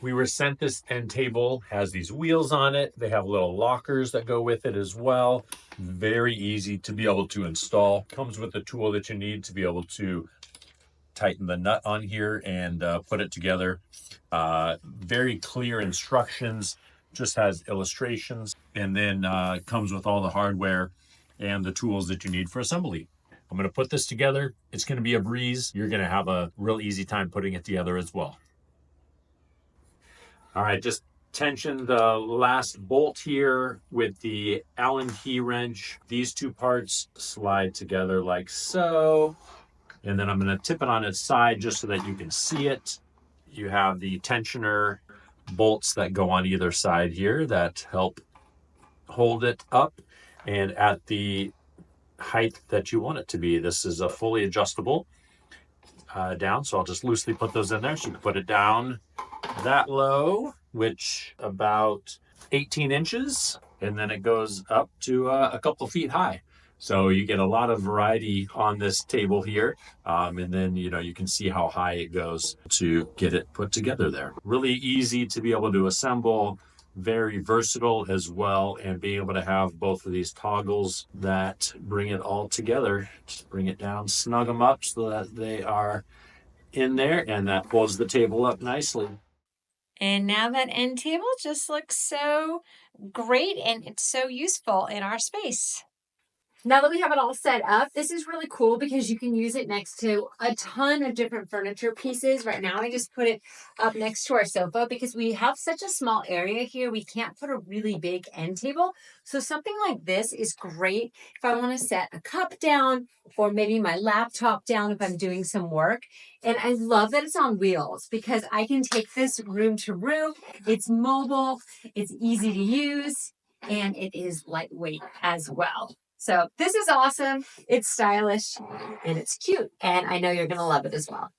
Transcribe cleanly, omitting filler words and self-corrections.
We were sent this end table, has these wheels on it. They have little lockers that go with it as well. Very easy to be able to install. Comes with the tool that you need to be able to tighten the nut on here and put it together. Very clear instructions, just has illustrations, and then comes with all the hardware and the tools that you need for assembly. I'm going to put this together. It's going to be a breeze. You're going to have a real easy time putting it together as well. All right, just tension the last bolt here with the Allen key wrench. These two parts slide together like so. And then I'm going to tip it on its side just so that you can see it. You have the tensioner bolts that go on either side here that help hold it up and at the height that you want it to be. This is a fully adjustable down, so I'll just loosely put those in there so you can put it down that low, which about 18 inches, and then it goes up to a couple feet high. So you get a lot of variety on this table here. And then, you can see how high it goes to get it put together there. Really easy to be able to assemble, very versatile as well, and being able to have both of these toggles that bring it all together. Just bring it down, snug them up so that they are in there, and that pulls the table up nicely. And now that end table just looks so great and it's so useful in our space. Now that we have it all set up, this is really cool because you can use it next to a ton of different furniture pieces. Right now, I just put it up next to our sofa because we have such a small area here. We can't put a really big end table. So something like this is great if I want to set a cup down or maybe my laptop down if I'm doing some work. And I love that it's on wheels because I can take this room to room. It's mobile, it's easy to use, and it is lightweight as well. So this is awesome. It's stylish and it's cute. And I know you're going to love it as well.